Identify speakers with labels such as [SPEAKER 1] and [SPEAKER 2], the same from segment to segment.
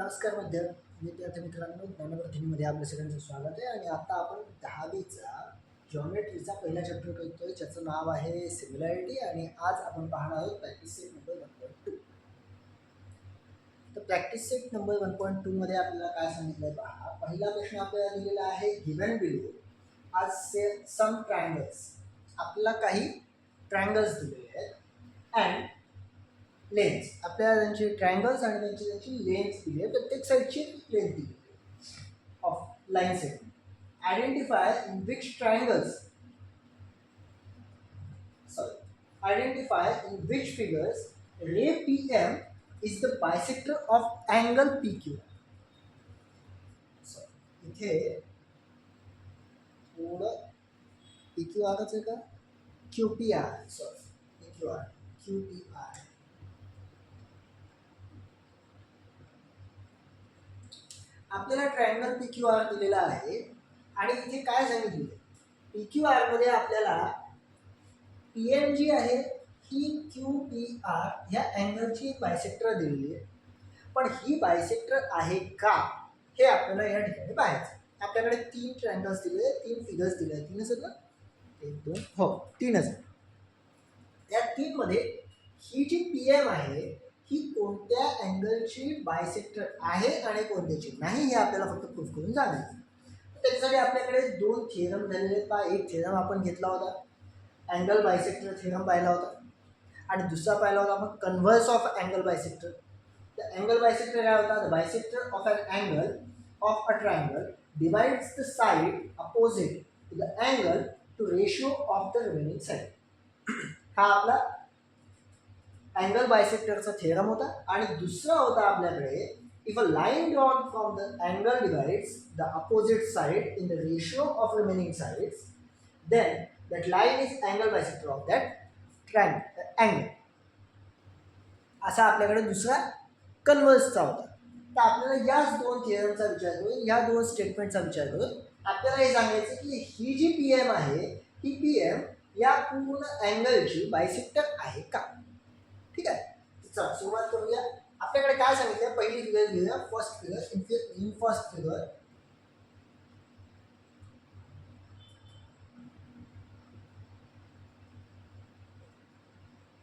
[SPEAKER 1] नमस्कार विद्यार्थी मित्रांनो, ज्ञानवर्धिनीमध्ये आपल्या सगळ्यांचं स्वागत आहे. आणि आता आपण 10वीचा जॉमेट्रीचा पहिला चॅप्टर करतोय, ज्याचं नाव आहे सिमिलॅरिटी. आणि आज आपण पाहणार आहोत प्रॅक्टिस सेट नंबर 1.2. तर प्रॅक्टिस सेट नंबर 1.2 मध्ये आपल्याला काय सांगितलंय पहा. पहिला प्रश्न आपल्याला दिलेला आहे, गिव्हन बिलो आज सम ट्रायंगल्स. आपल्याला काही ट्रायंगल्स दिलेले आहेत अँड लेन्स. आपल्याला त्यांचे ट्रायंगल्स आणि त्यांची लेन्थ दिली आहे, प्रत्येक साईडची लेन्थ दिली of line segment. Identify in which triangles identify in which figures ray PM is the bisector of angle PQ. इथे थोडं PQR आहे का, QPR, सॉरी QPR. आपल्याला ट्रायंगल PQR दिलेला आहे आणि इथे काय सांगितले, PQR मध्ये आपल्याला PM जी आहे ही QPR ह्या अँगलची बायसेक्टर दिलेली आहे. पण ही बायसेक्टर आहे का हे आपल्याला या ठिकाणी पाहायचं. आपल्याकडे 3 ट्रायंगल्स दिले, 3 फिगर्स दिले आहेत. 3 आहेत ना, 1 2 हो 3च आहेत. या 3 मध्ये ही जी PM आहे ही कोणत्या अँगलची बायसेक्टर आहे आणि कोणत्याची नाही हे आपल्याला फक्त प्रूफ करून सांगायचं. त्याच्यासाठी आपल्याकडे 2 थिअरम झालेले आहेत. पहा, एक थिअरम आपण घेतला होता, अँगल बायसेक्टर थिअरम पाहिला होता, आणि दुसरा पाहिला होता आपण converse of angle bisector. The angle bisector काय होता, the bisector of an angle of a triangle divides the side opposite to the angle to ratio of the remaining side. हा आपला अँगल बायसेक्टरचा थेरम होता. आणि दुसरा होता आपल्याकडे, if a line drawn from the angle divides the opposite side in the ratio of remaining sides, then that line is angle bisector of that angle. असा आपल्याकडे दुसरा कन्व्हर्सचा होता. तर आपल्याला याच 2 थिअरमचा विचार करून, या 2 स्टेटमेंटचा विचार करून आपल्याला हे सांगायचं की ही जी PM आहे ही PM या पूर्ण अँगलची बायसेक्टर आहे का. ठीक आहे, चला सुरुवात करूया. आपल्याकडे काय सांगितलं, पहिली फिगर घेऊया. First figure.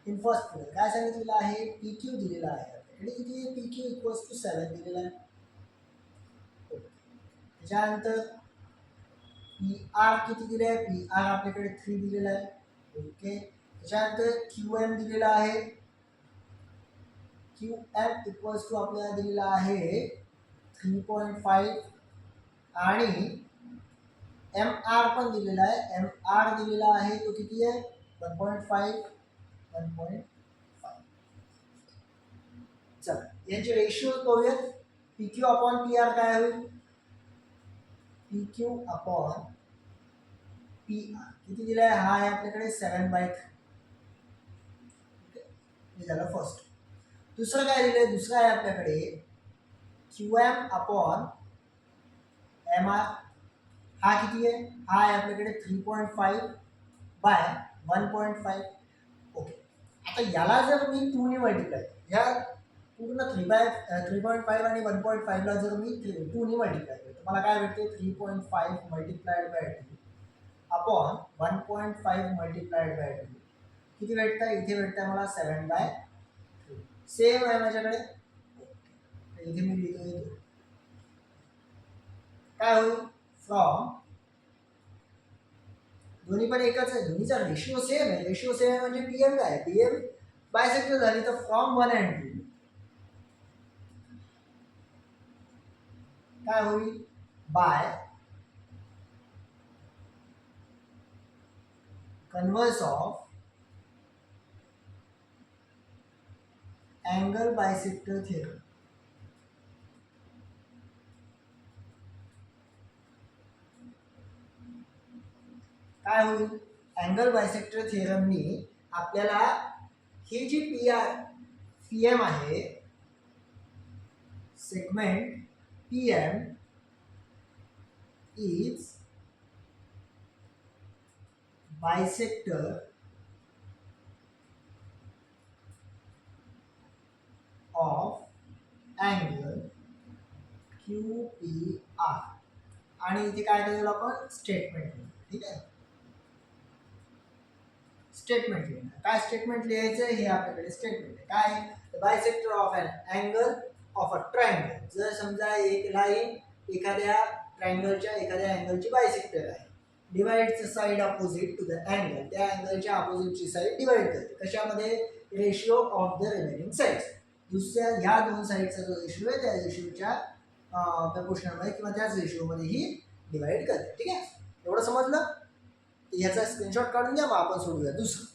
[SPEAKER 1] In first figure काय सांगितलेलं आहे, PQ दिलेला आहे. आणि इथे PQ इक्वल्स टू 7 दिलेला आहे. त्याच्यानंतर PR किती दिले आहे, PR आपल्याकडे 3 दिलेला आहे. ओके, त्याच्यानंतर QM दिलेला आहे. QM इक्वल्स टू आपल्याला दिलेला आहे 3.5. आणि MR पण दिलेला आहे. MR दिलेला आहे तो किती आहे, 1.5. चला यांचे रेशियो करूयात. PQ अपॉन PR काय होईल, PQ अपॉन PR किती दिला आहे, हा आहे आपल्याकडे 7/3. हे झालं फर्स्ट. दुसरं काय दिलं, दुसरं आहे आपल्याकडे QM अपॉन MR. हा किती आहे, हा आहे आपल्याकडे 3.5/1.5. ओके, आता याला जर मी 2 ने मल्टिप्लाय, या पूर्ण 3.5 आणि 1.5 ला जर मी 2 ने मल्टिप्लाय करतो, मला काय भेटते, 3.5 multiplied by 2 upon 1.5 multiplied by 2 किती भेटतं, इथे भेटतं मला 7/3. सेम आहे माझ्याकडे. इथे मी लिहितो काय होईल, फ्रॉम, दोन्ही पण एकच आहे, दोन्हीचा रेशिओ सेम आहे. रेशिओ सेम आहे म्हणजे PM काय आहे, PM बायसेक्टर झाली. तर फ्रॉम 1 and 2 काय होईल, by converse of angle bisector theorem. काय होईल, अँगल बायसेक्टर थिअरमनी आपल्याला ही जी PM आहे, segment PM is bisector of angle Q P R आणि इथे काय केलेलं आपण स्टेटमेंट लिहिलं. ठीक आहे, स्टेटमेंट लिहिलं. काय स्टेटमेंट लिहायचं हे आपल्याकडे स्टेटमेंट आहे. काय bisector of an angle of a triangle. जर समजा एक लाईन एखाद्या ट्रायंगलच्या एखाद्या अँगलची बायसेक्टर आहे, divide the side opposite to the angle. त्या अँगलच्या अपोजिटची साइड डिवाइड करते कशामध्ये, ratio of the remaining sides. दुसऱ्या ह्या दोन साइडचा जो रेशिओ आहे त्या रेशिओच्या प्रपोर्शनमध्ये किंवा त्याच रेशिओमध्ये ही डिवाइड करते. ठीक आहे, एवढं समजलं. याचा स्क्रीनशॉट काढून घ्या, मग आपण सोडूया दुसरं.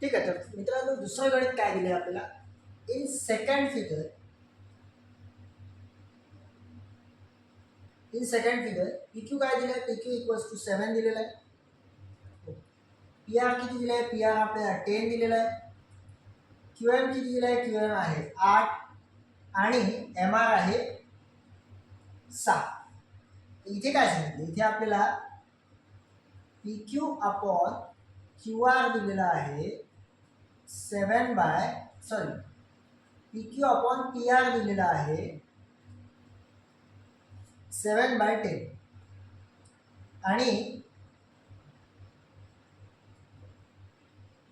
[SPEAKER 1] ठीक आहे, तर मित्रांनो दुसरं गणित काय दिले आपल्याला, in second figure. In second figure PQ काय दिलं आहे, PQ इक्वल्स टू 7 दिलेलं आहे. PR किती दिलं आहे, PR आपल्याला 10 दिलेलं आहे. QM किती दिलं आहे, QM आहे 8 आणि MR आहे 7. इथे काय सांगितलं, इथे आपल्याला PQ अपॉन QR दिलेला आहे 7 बाय PQ अपॉन PR दिलेला आहे 7 बाय 10 आणि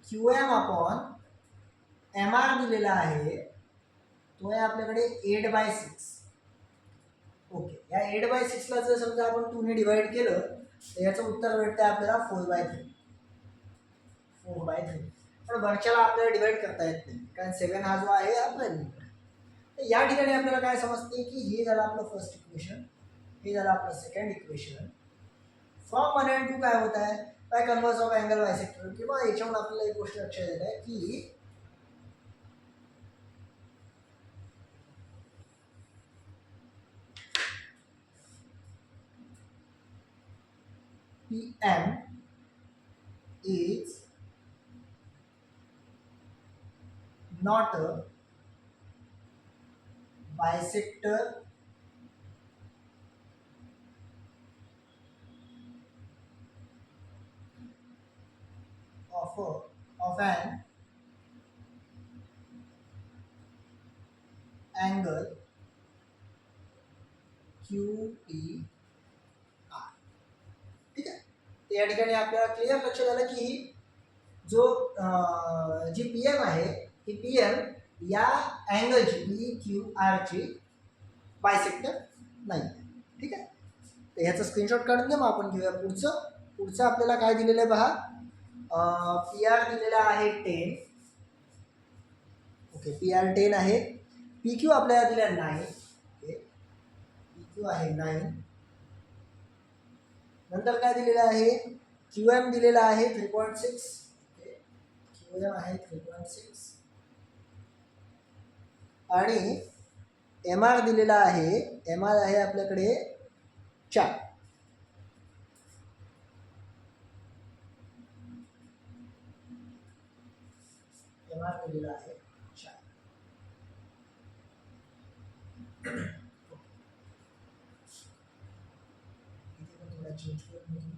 [SPEAKER 1] QM अपॉन MR दिलेला आहे तो आहे आपल्याकडे 8 बाय 6. ओके, या 8 बाय 6 ला जर समजा आपण 2 ने डिवाइड केलं तर याचं उत्तर भेटतं आपल्याला 4 बाय 3. पण वरच्याला आपल्याला डिवाइड करता येत नाही कारण 7 हा जो आहे हा प्राइम नंबर. तर या ठिकाणी आपल्याला काय समजते की हे झालं आपलं फर्स्ट इक्वेशन, हे झालं आपलं सेकंड इक्वेशन. फ्रॉम 1 and 2 काय होत आहे, by converse of angle bisector. किंवा याच्यावर आपल्याला एक गोष्ट लक्षात येत आहे की PM is not a bisector of an angle QPR. ठीक आहे, तर या ठिकाणी आपल्याला क्लिअर लक्षात आलं की जो जी PM आहे ही PM या अँगलची PQR ची बायसेक्टर नाही. ठीक आहे, तर ह्याचा स्क्रीनशॉट काढून घ्या, मग आपण घेऊया पुढचं आपल्याला काय दिलेलं आहे पहा. PR दिलेला आहे 10. ओके, PR 10 आहे. PQ आपल्याला दिला 9. ओके, PQ आहे 9. नंतर काय दिलेलं आहे, QM दिलेला आहे 3.6. ओके, QM आहे 3.6 आणि MR दिलेला आहे, MR आहे आपल्याकडे 4. MR दिलेला आहे 4. इथे पण थोडा चेंज करून घेऊ.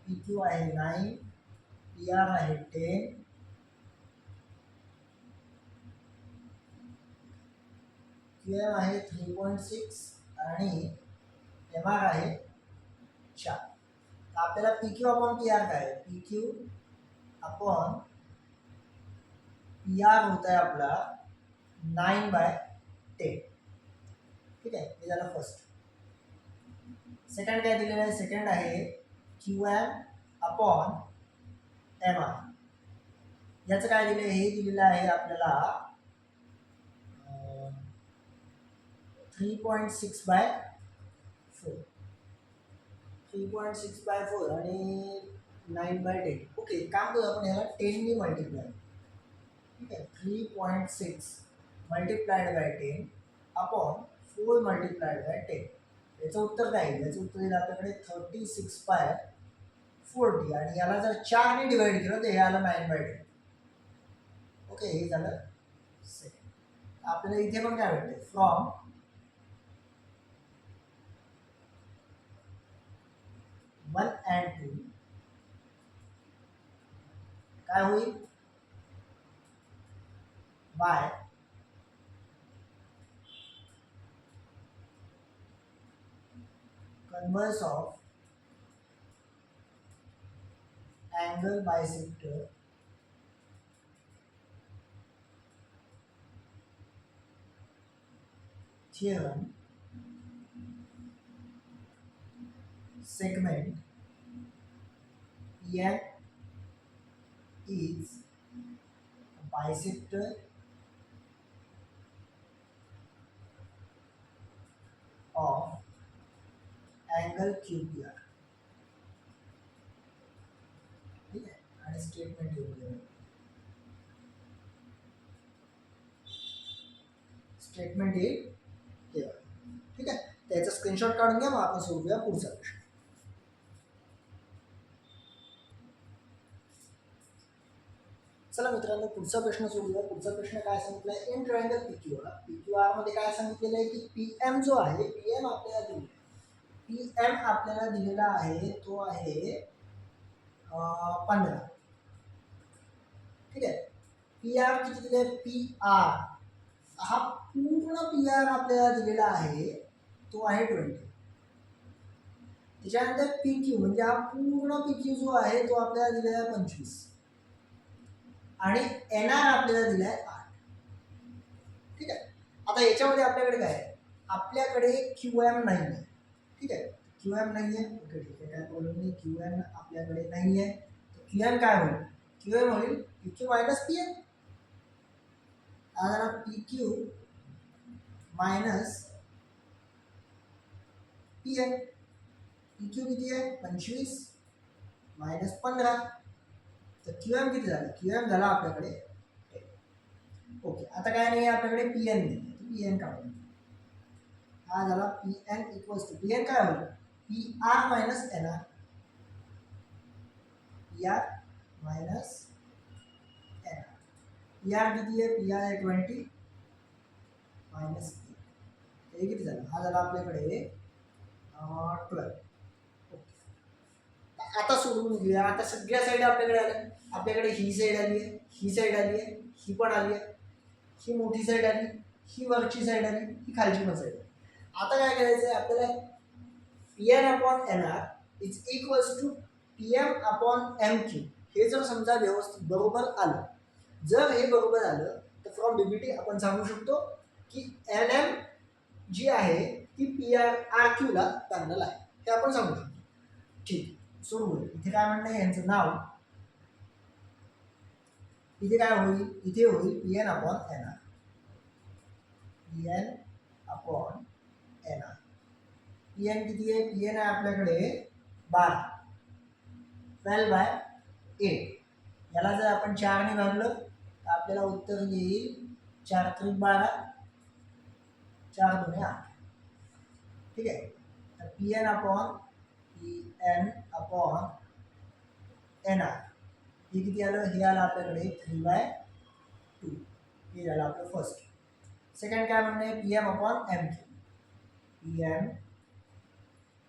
[SPEAKER 1] PQ आहे 9, PR आहे 10, QM आहे 3.6 आणि MR आहे 4. आपल्याला PQ अपॉन PR काय आहे, PQ अपॉन PR होता है आपला 9 बाय 10. ठीक आहे, हे झालं फर्स्ट. सेकंड काय दिलेलं आहे, सेकंड आहे QM अपॉन MR. याचं काय दिलं, हे दिलेलं आहे आपल्याला 3.6 बाय 4. 3.6 बाय 4 आणि 9 बाय 10. ओके, काम करू आपण ह्याला 10 ने मल्टिप्लाय. ठीक आहे, 3.6 multiplied by 10 upon 4 multiplied by 10. याचं उत्तर काय येईल, याचं उत्तर येईल आपल्याकडे 36 बाय 40 आणि याला जर 4 ने डिवाइड केलं तर हे आलं 9 बाय 10. ओके, हे झालं सेकंड. आपल्याला इथे पण काय भेटते, फ्रॉम 1 and 2 काय होईल, by converse of angle bisector theorem segment PN is bisector of angle QPR. ठीक आहे, आणि स्टेटमेंट लिहून, स्टेटमेंट येईल हे. ठीक आहे, त्याचा स्क्रीनशॉट काढून घ्या, मग आपण सोडूया पुढचा प्रश्न. चला मित्रांनो, पुढचा प्रश्न सोडूया. पुढचा प्रश्न काय सांगितलाय, इन ट्रायंगल PQR मध्ये काय सांगितलेलं आहे की PM जो आहे, PM आपल्याला दिलेला आहे, PM आपल्याला दिलेला आहे तो आहे 15. ठीक आहे, PR किती दिले, PR हा पूर्ण PR आपल्याला दिलेला आहे तो आहे 20. त्याच्यानंतर PQ म्हणजे हा पूर्ण PQ जो आहे तो आपल्याला दिलेला आहे 25 आणि NR आपल्याला दिलाय 8. ठीक आहे, आता याच्यामध्ये आपल्याकडे काय आहे, आपल्याकडे QM नाही आहे. ठीक आहे, QM नाही आहे, ओके ठीक आहे, काय प्रॉब्लेम नाही, QM आपल्याकडे नाही आहे. तर QM काय होईल, QM होईल PQ मायनस PM. आता PQ मायनस PM, PQ किती आहे 25 मायनस 15, तर QM किती झालं, QM झाला आपल्याकडे 10. ओके, आता काय नाही आहे आपल्याकडे, PN नाही, PN काढून, हा झाला PN इक्वल्स टू, PN काय होईल, PR minus NR, PR minus NR. PR किती आहे, PR आहे 20 मायनस हे किती झालं, हा झाला आपल्याकडे 12. ओके, आता सोडून घेऊया. आता सगळ्या साईड आपल्याकडे आल्या, आपल्याकडे ही साईड आली आहे, ही साईड आली आहे, ही पण आली आहे, ही मोठी साईड आली, ही वरची साईड आली, ही खालची पण साईड आली. आता काय करायचं आहे आपल्याला, PN upon NR is equals to PM upon MQ. हे जर समजा व्यवस्थित बरोबर आलं, जर हे बरोबर आलं तर फ्रॉम BBT आपण सांगू शकतो की NM जी आहे ती RQ ला पॅरलल आहे, हे आपण सांगू शकतो. ठीक, सोडून इथे काय म्हणणं आहे यांचं नाव, इथे काय होईल, इथे होईल PN upon NR, PN upon NR. PN किती आहे, PN आहे आपल्याकडे 12, 12/8. याला जर आपण 4 ने भागलं तर आपल्याला उत्तर येईल 4 त्रिक 12, 4 दुने 8. ठीक आहे, तर PN अपॉन NR हे किती आलं, हे आलं आपल्याकडे 3/2. हे झालं आपलं फर्स्ट. सेकंड काय म्हणणं आहे, PM upon MQ, PM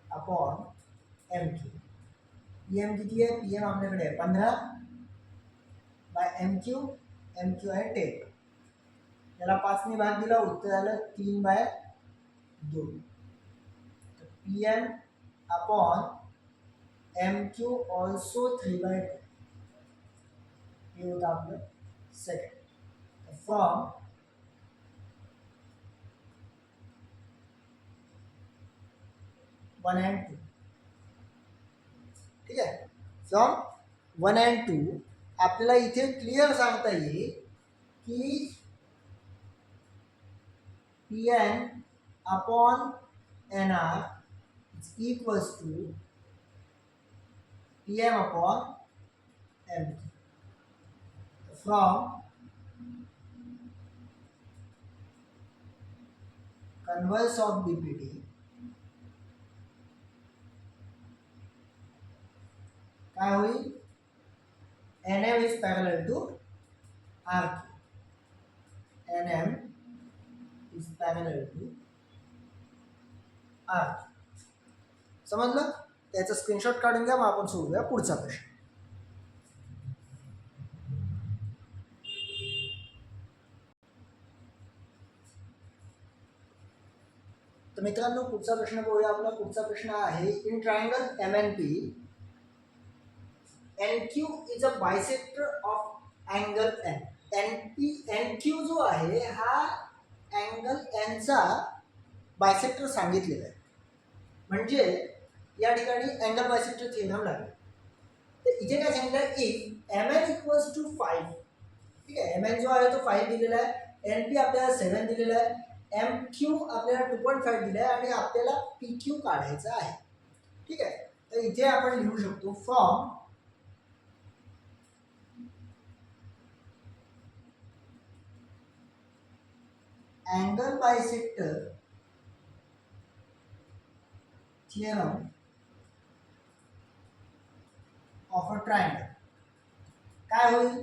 [SPEAKER 1] upon MQ. PM किती आहे, PM आपल्याकडे आहे 15 बाय MQ, MQ आहे 10. याला 5 ने भाग दिला, उत्तर आलं 3/2. तर PM अपॉन MQ ऑल्सो 3/2. हे होतं आपलं second. From one and two, ठीक आहे, फ्रॉम 1 and 2 आपल्याला इथे क्लिअर सांगता येईल की PN upon NR is equals to PM upon MQ. From converse of BPT काय होईल, NM is parallel to RQ, NM is parallel to R. समजलं? त्याचा स्क्रीनशॉट काढून घ्या, मग आपण सोडूया पुढचा प्रश्न. तर मित्रांनो, पुढचा प्रश्न बघूया. आपला पुढचा प्रश्न आहे, in triangle MNP NQ is a bisector of angle N. NQ जो आहे हा अँगल N चा बायसेक्टर सांगितलेला आहे. म्हणजे या ठिकाणी अँगल बायसेक्टर थिअरम लागेल. तर इथे काय सांगितलं, इफ MN इक्वल्स टू 5, ठीक आहे, MN जो आहे तो 5 दिलेला आहे, NP आपल्याला 7 दिलेला आहे, MQ आपल्याला 2.5 दिला आहे आणि आपल्याला PQ काढायचा आहे. ठीक आहे, तर इथे आपण लिहू शकतो from angle bisector theorem of a triangle. काय होईल,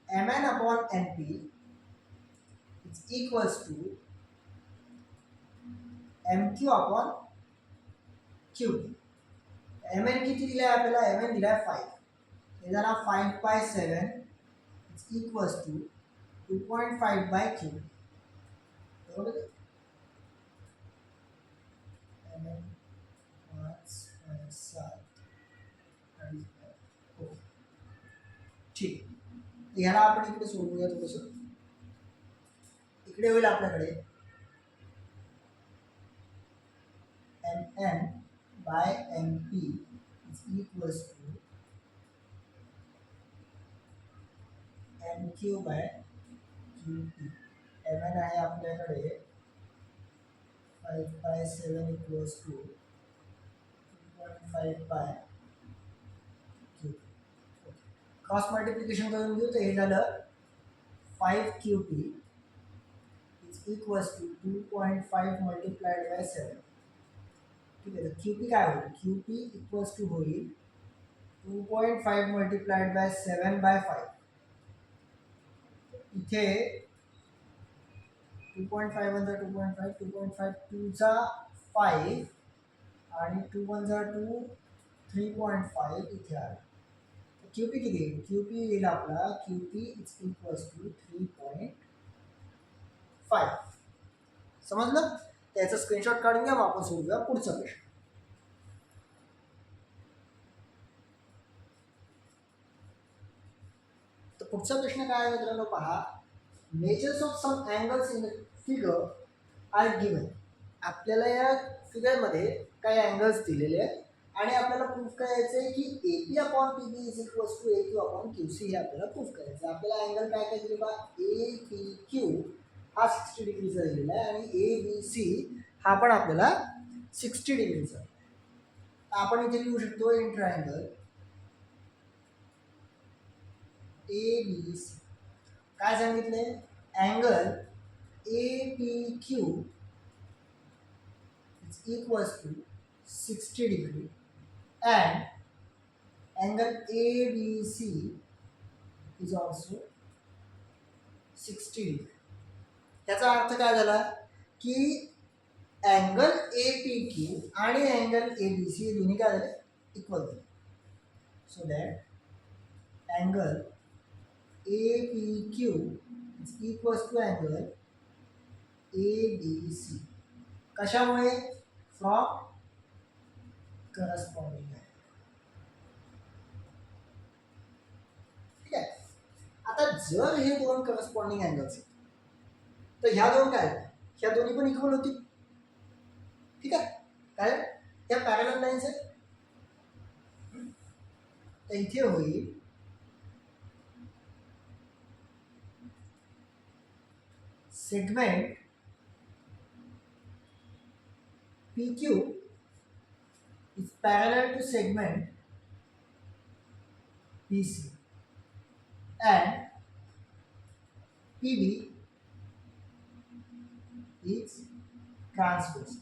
[SPEAKER 1] MN upon NP is equals to MQ upon QP. MN किती दिला आहे आपल्याला, MN दिला आहे 5, हे झाला 5/7 is equals to 2.5 by Q. बरोबर, MN 5/7. ठीक, ह्याला आपण इकडे सोडूया थोडंसं. इकडे होईल आपल्याकडे MN by MP is equals to MQ by QP. MN आहे आपल्याकडे 5/7 equals to 2.5 by QP. Cross multiplication करून घेऊ, तर हे झालं 5QP is equals to 2.5 multiplied by 7. ठीक आहे, तर QP काय होईल, QP इक्वल्स टू होईल 2.5 मल्टिप्लाइड बाय 7/5. इथे 2.5 वन 2.5, 2.5 2 चा 5 आणि 2 1 2, 3.5 इथे आला. QP किती येईल, QP येईल आपला, QP इज इक्वल्स टू 3.5. समजलं? त्याचा स्क्रीनशॉट काढून घ्या, मग आपण सोडूया पुढचा प्रश्न. तर पुढचा प्रश्न काय आहे मित्रांनो, पहा. Measures of some angles in figure are given. आपल्याला या फिगरमध्ये काही अँगल्स दिलेले आहेत आणि आपल्याला प्रूफ करायचं आहे की AP upon PB is equals to AQ upon QC. हे आपल्याला प्रूफ करायचं आहे. आपल्याला अँगल काय काय दिले बा, APQ हा 60 डिग्रीचा दिलेला आहे आणि ABC हा पण आपल्याला 60 डिग्रीचा. आपण इथे लिहू शकतो, इन ट्रायंगल ABC काय सांगितले, angle APQ is equals to 60 degree and angle ABC is also 60 degree. त्याचा अर्थ काय झाला की अँगल APQ आणि अँगल ABC दोन्ही काय झाले, इक्वल झाले. So that angle APQ is equals to angle ABC. कशामुळे, फ्रॉम करस्पॉन्डिंग आहे. ठीक आहे, आता जर हे दोन करस्पॉन्डिंग अँगल्स तर ह्या दोन काय, ह्या दोन्ही पण इक्वल होतील. ठीक आहे, काय ह्या पॅरलल लाईन्स आहेत. तर इथे होईल segment PQ is parallel to segment PC and PB is transverse.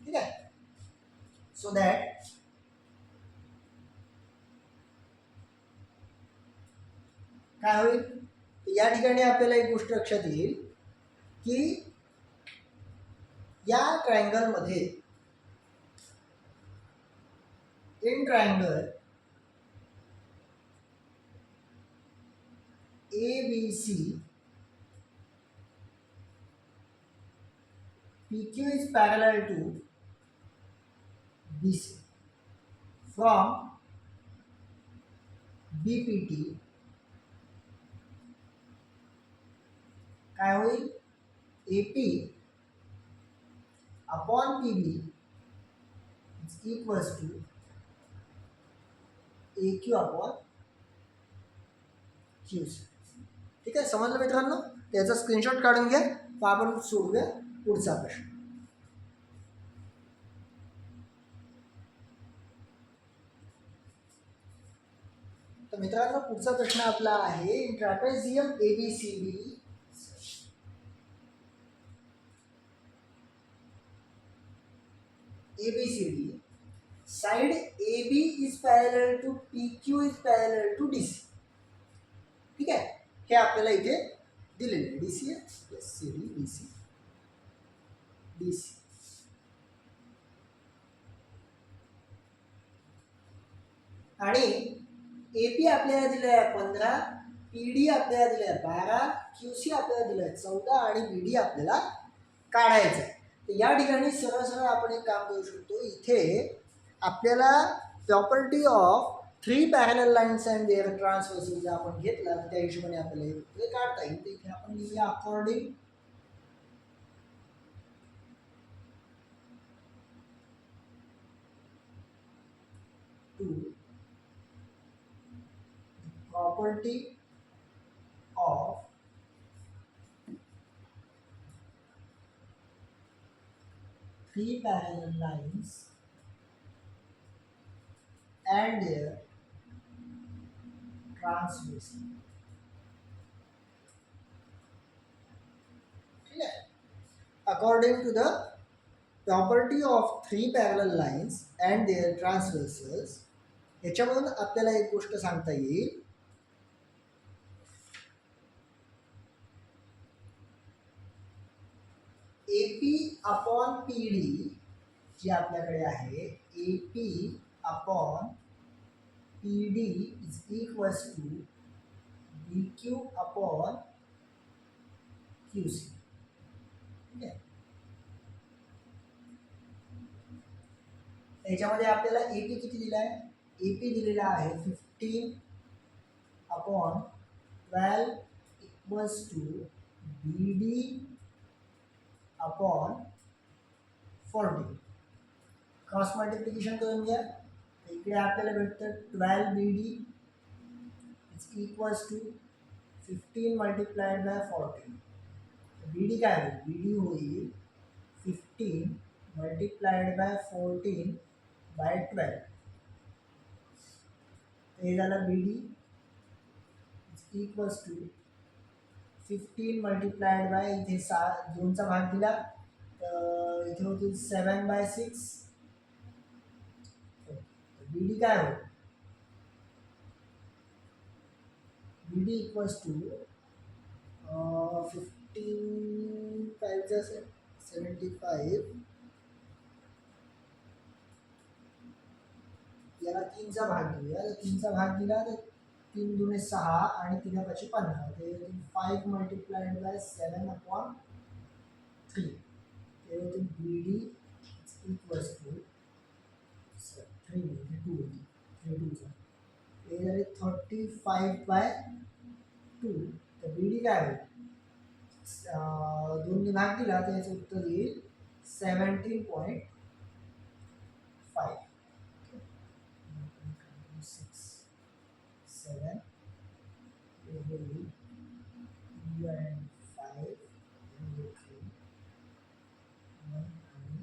[SPEAKER 1] ठीक है, so that काय होईल, या ठिकाणी आपल्याला एक गोष्ट लक्षात येईल की या ट्रायंगलमध्ये in triangle ABC PQ is parallel to BC from BPT काय होईल AP upon PB is equals to AQ upon QC. ठीक आहे, समजलं मित्रांनो? त्याचा स्क्रीनशॉट काढून घ्या, मग आपण सोडूया पुढचा प्रश्न. तर मित्रांनो पुढचा प्रश्न आपला आहे trapezium ABCD side AB is parallel to PQ is parallel to DC. ठीक आहे, हे आपल्याला इथे दिलेले आहे. DC आहे, यस, CD DC DC. आणि AP आपल्याला दिलं आहे 15, PD आपल्याला दिलं आहे 12, QC आपल्याला दिलं आहे 14 आणि BD आपल्याला काढायचं आहे. तर या ठिकाणी सरळ सरळ आपण एक काम करू शकतो. इथे आपल्याला property of 3 parallel lines and their transversal जर आपण घेतला तर त्या हिशोबाने आपल्याला हे काढता येईल. तर इथे आपण लिहूया according to property of 3 parallel lines and their transversal. According to the property of 3 parallel lines and their transversals, याच्यामधून आपल्याला एक गोष्ट सांगता येईल AP अपॉन PD जी आपल्याकडे आहे AP upon PD is equals to BQ upon QC. ठीक आहे, याच्यामध्ये आपल्याला AP किती दिला आहे? AP दिलेला आहे 15 upon 12 equals to BD upon 40. Cross multiplication करून घ्या. इकडे आपल्याला भेटतं 12 BD is equals to 15 multiplied by 40. BD काय होईल? BD होईल 15 मल्टिप्लाइड बाय 14 बाय 12. हे झालं BD is equals to 15 multiplied by इथे 2चा भाग दिला तर इथे होतील 7/6. BD काय होईल? BD equals to 15 5 75. याला 3चा भाग दिला, 3चा भाग दिला तर 3 दुने 6 आणि 3 5 15. ते 5 मल्टिप्लाइड बाय 7 अपॉन 3. ते होते BD इक्वल्स टू 3 2 3 2चा हे झाले 35/2. तर BD काय होईल? 2ने भाग दिला तर याचं उत्तर येईल 17.5. 6 7 8 and 5 and 3 1 आणि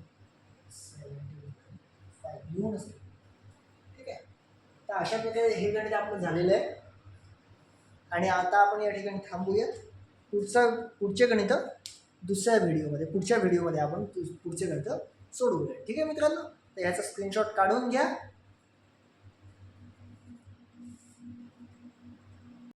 [SPEAKER 1] 17.5 लिहून असते. ठीक आहे, तर अशा प्रकारे हे गणित आपलं झालेलं आहे आणि आता आपण या ठिकाणी थांबूयात. पुढचे गणित पुढच्या व्हिडिओमध्ये आपण पुढचे गणित सोडवूया. ठीक आहे मित्रांनो, तर ह्याचा स्क्रीनशॉट काढून घ्या